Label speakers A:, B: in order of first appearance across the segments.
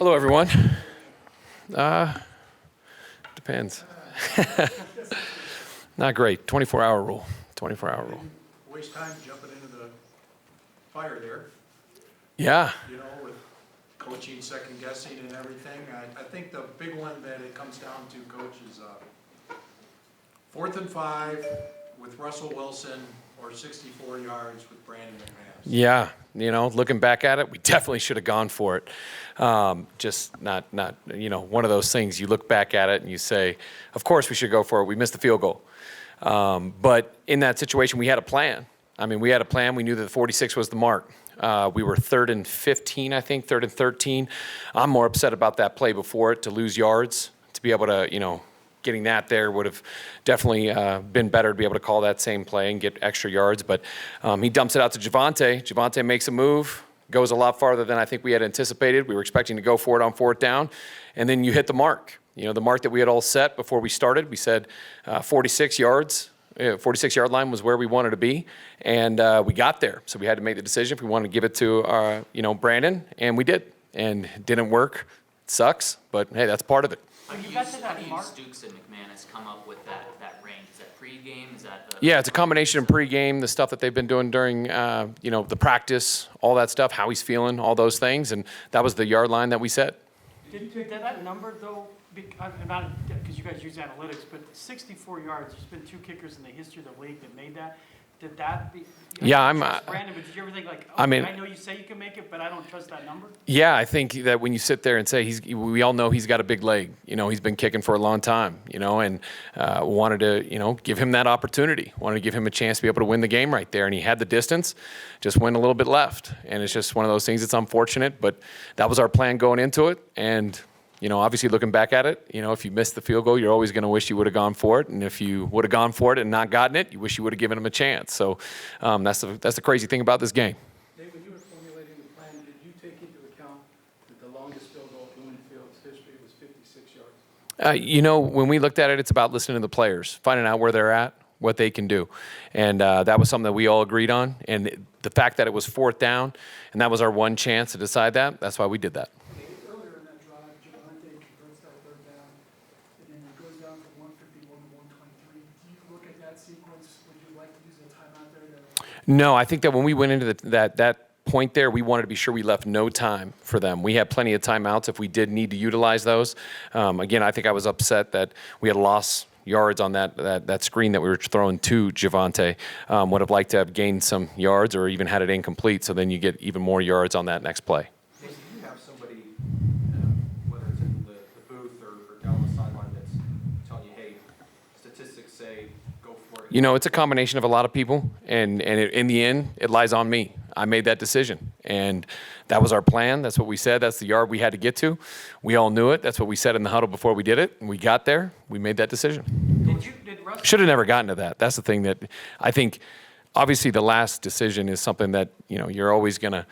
A: Hello, everyone. Depends. Not great. 24-hour rule. 24-hour rule.
B: Waste time jumping into the fire there,
A: Yeah.
B: with coaching, second guessing and everything. I think the big one that it comes down to, Coach, is 4th and 5 with Russell Wilson or 64 yards with Brandon McManus.
A: Yeah. Looking back at it, we definitely should have gone for it. Just not, one of those things you look back at it and you say, of course we should go for it. We missed the field goal. But in that situation, we had a plan. We had a plan. We knew that the 46 was the mark. We were 3rd and 15, I think, 3rd and 13. I'm more upset about that play before it, to lose yards, to be able to, getting that there would have definitely been better to be able to call that same play and get extra yards. But he dumps it out to Javonte. Javonte makes a move, goes a lot farther than I think we had anticipated. We were expecting to go for it on 4th down. And then you hit the mark. The mark that we had all set before we started. We said 46 yards. 46-yard line was where we wanted to be, and we got there. So we had to make the decision if we wanted to give it to, Brandon, and we did. And it didn't work. It sucks, but hey, that's part of it.
C: How do you Stooks and McManus come up with that range? Is that pregame? Is that
A: Yeah, it's a combination of pregame, the stuff that they've been doing during, the practice, all that stuff, how he's feeling, all those things, and that was the yard line that we set.
D: Did that number, though, not because you guys use analytics, but 64 yards, there's been 2 kickers in the history of the league that made that. Did that be?
A: Yeah, I'm.
D: Brandon, but did you ever think I know you say you can make it, but I don't trust that number?
A: Yeah, I think that when you sit there and say we all know he's got a big leg. He's been kicking for a long time. And wanted to, give him that opportunity. Wanted to give him a chance to be able to win the game right there, and he had the distance. Just went a little bit left, and it's just one of those things. It's unfortunate, but that was our plan going into it, and. Obviously looking back at it, if you missed the field goal, you're always going to wish you would have gone for it. And if you would have gone for it and not gotten it, you wish you would have given him a chance. So that's the crazy thing about this game.
E: Dave, when you were formulating the plan, did you take into account that the longest field goal in Field's history was 56 yards?
A: When we looked at it, it's about listening to the players, finding out where they're at, what they can do. And that was something that we all agreed on. And the fact that it was 4th down and that was our one chance to decide that's why we did that. No, I think that when we went into that point there, we wanted to be sure we left no time for them. We had plenty of timeouts if we did need to utilize those. Again, I think I was upset that we had lost yards on that screen that we were throwing to Javonte. Would have liked to have gained some yards or even had it incomplete, so then you get even more yards on that next play.
F: Do you have somebody, whether it's in the booth or down the sideline, that's telling you, hey, statistics say go for it?
A: It's a combination of a lot of people, and in the end, it lies on me. I made that decision, and that was our plan. That's what we said. That's the yard we had to get to. We all knew it. That's what we said in the huddle before we did it, and we got there. We made that decision. Should have never gotten to that. That's the thing that I think. Obviously, the last decision is something that, you're always going to,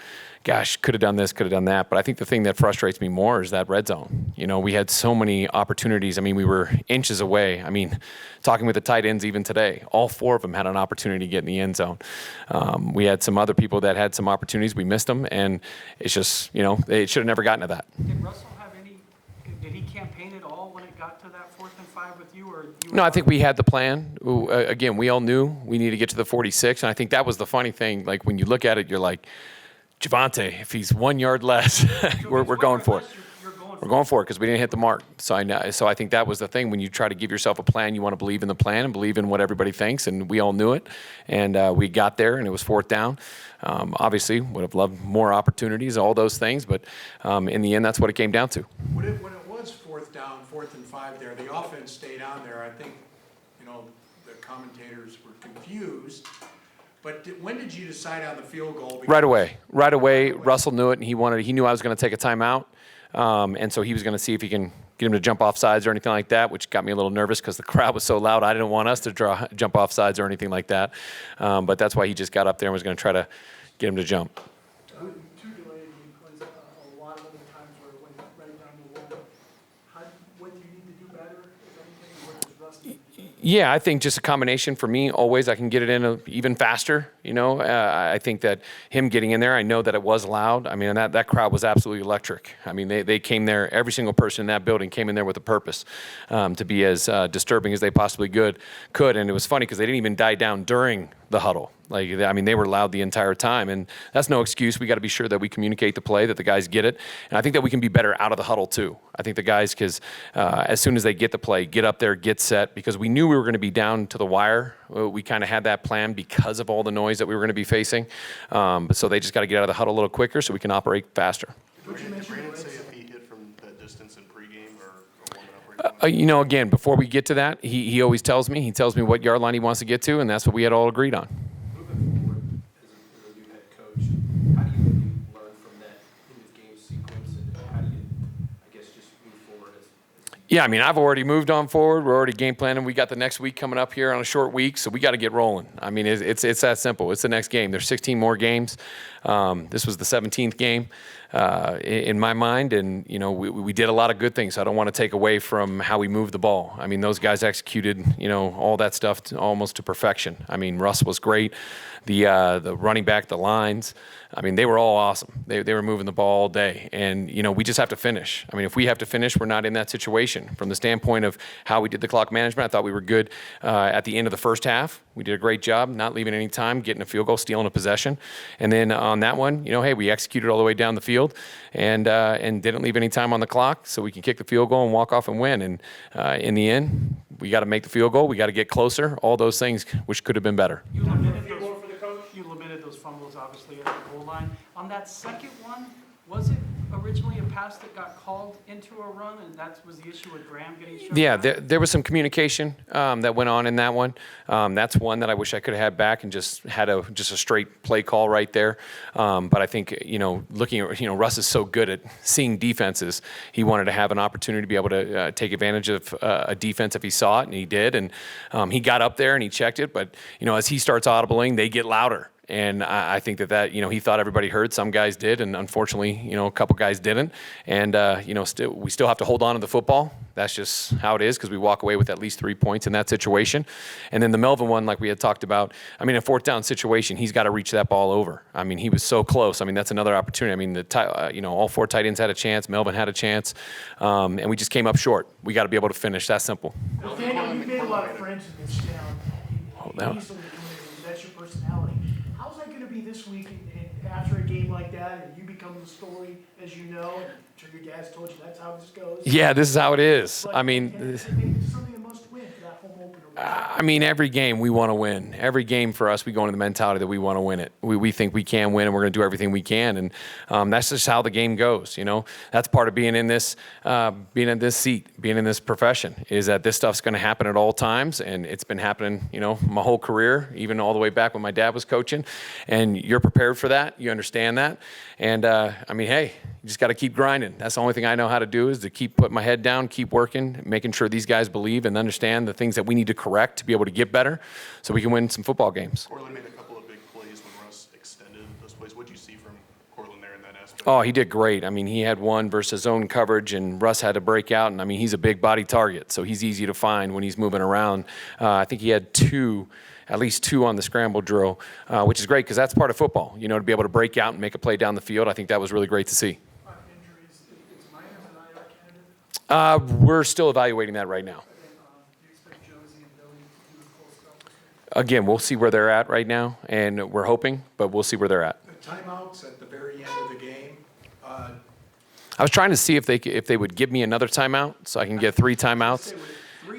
A: could have done this, could have done that. But I think the thing that frustrates me more is that red zone. We had so many opportunities. We were inches away. Talking with the tight ends even today, all 4 of them had an opportunity to get in the end zone. We had some other people that had some opportunities. We missed them. And it's just, they should have never gotten to that.
D: Did Russell have did he campaign at all when it got to that 4th and 5 with you?
A: No, I think we had the plan. Again, we all knew we needed to get to the 46, and I think that was the funny thing. Like, when you look at it, you're like, Javonte, if he's 1 yard less, we're going for it. We're going for it because we didn't hit the mark. So I think that was the thing. When you try to give yourself a plan, you want to believe in the plan and believe in what everybody thinks, and we all knew it. And we got there, and it was 4th down. Obviously, would have loved more opportunities, all those things, but in the end, that's what it came down to.
B: When it was 4th down, 4th and 5 there, the offense stayed on there. I think, the commentators were confused. But when did you decide on the field goal?
A: Right away. Russell knew it, and he knew I was going to take a timeout. And so he was going to see if he can get him to jump off sides or anything like that, which got me a little nervous because the crowd was so loud. I didn't want us to jump off sides or anything like that. But that's why he just got up there and was going to try to get him to jump.
E: Too delayed because a lot of other times where it went right down the wall. What do you need to do better, if anything, or was rusty?
A: Yeah, I think just a combination for me. Always, I can get it in even faster. I think that him getting in there, I know that it was loud. I mean, that crowd was absolutely electric. I mean, they came there. Every single person in that building came in there with a purpose, to be as disturbing as they possibly could. And it was funny because they didn't even die down during the huddle. They were loud the entire time, and that's no excuse. We got to be sure that we communicate the play, that the guys get it, and I think that we can be better out of the huddle too. I think the guys, because as soon as they get the play, get up there, get set, because we knew we were going to be down to the wire. We kind of had that plan because of all the noise that we were going to be facing. So they just got to get out of the huddle a little quicker so we can operate faster.
G: Did Brandon say if he hit from that distance in pregame or warming up right now?
A: Again, before we get to that, he always tells me what yard line he wants to get to, and that's what we had all agreed on.
F: Moving forward, as a new head coach, how do you maybe learn from that in-game sequence, and how do you, I guess, just move forward as
A: Yeah, I've already moved on forward. We're already game planning. We got the next week coming up here on a short week, so we got to get rolling. It's that simple. It's the next game. There's 16 more games. This was the 17th game in my mind, and we did a lot of good things. I don't want to take away from how we moved the ball. Those guys executed all that stuff almost to perfection. Russ was great. The running back, the lines. They were all awesome. They were moving the ball all day, and we just have to finish. If we have to finish, we're not in that situation. From the standpoint of how we did the clock management, I thought we were good at the end of the first half. We did a great job, not leaving any time, getting a field goal, stealing a possession, and then on that one, hey, we executed all the way down the field, and didn't leave any time on the clock, so we can kick the field goal and walk off and win. And in the end, we got to make the field goal. We got to get closer. All those things, which could have been better.
D: You limited those fumbles, obviously, at the goal line. On that second one, was it originally a pass that got called into a run, and that was the issue with Graham getting shut
A: Yeah,
D: down?
A: there was some communication that went on in that one. That's one that I wish I could have had back and just had a straight play call right there. But I think, looking at, Russ is so good at seeing defenses. He wanted to have an opportunity to be able to take advantage of a defense if he saw it, and he did. And he got up there and he checked it. But, as he starts audibling, they get louder. And I think that he thought everybody heard. Some guys did, and unfortunately, a couple guys didn't. And we still have to hold on to the football. That's just how it is, because we walk away with at least 3 points in that situation. And then the Melvin one, like we had talked about, a fourth down situation, he's got to reach that ball over. He was so close. That's another opportunity. All four tight ends had a chance. Melvin had a chance, and we just came up short. We got to be able to finish. That's simple.
H: Nathaniel, you've made a lot of friends in this town. That's your personality. How's that going to be this week after a game like that, and you become the story, as you know, and I'm sure your dad's told you that's how this goes.
A: Yeah, this is how it is.
H: But, it's something that must win for that home opener.
A: Every game we want to win. Every game for us, we go into the mentality that we want to win it. We think we can win, and we're going to do everything we can. And that's just how the game goes. That's part of being in this seat, being in this profession, is that this stuff's going to happen at all times, and it's been happening, my whole career, even all the way back when my dad was coaching. And you're prepared for that. You understand that. And hey, you just got to keep grinding. That's the only thing I know how to do, is to keep putting my head down, keep working, making sure these guys believe and understand the things that we need to correct to be able to get better, so we can win some football games.
G: Cortland made a couple of big plays when Russ extended those plays. What did you see from Cortland there in that aspect?
A: Oh, he did great. he had one versus zone coverage, and Russ had to break out, and he's a big body target, so he's easy to find when he's moving around. I think he had at least two on the scramble drill, which is great, because that's part of football, to be able to break out and make a play down the field. I think that was really great to see.
H: Injuries, is Miners an IR candidate?
A: We're still evaluating that right now.
H: Do you expect Josie and Billy to do a full spell?
A: Again, we'll see where they're at right now, and we're hoping, but we'll see where they're at.
B: The timeouts at the very end of the game,
A: I was trying to see if they would give me another timeout, so I can get 3 timeouts.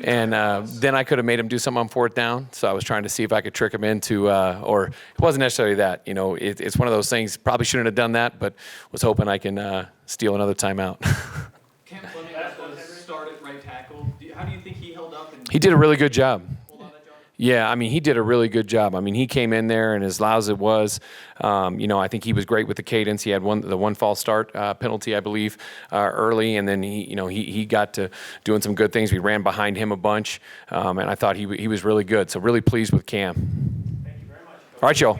A: And then I could have made him do something on fourth down. So I was trying to see if I could trick him into, or it wasn't necessarily that. It's one of those things. Probably shouldn't have done that, but was hoping I can steal another timeout.
C: Cam Fleming was started right tackle. How do you think he held up? And
A: He did a really good job.
C: hold on that job?
A: Yeah, he did a really good job. He came in there, and as loud as it was, I think he was great with the cadence. He had the one false start penalty, I believe, early, and then he got to doing some good things. We ran behind him a bunch, and I thought he was really good. So really pleased with Cam.
H: Thank you very much.
A: All right, y'all.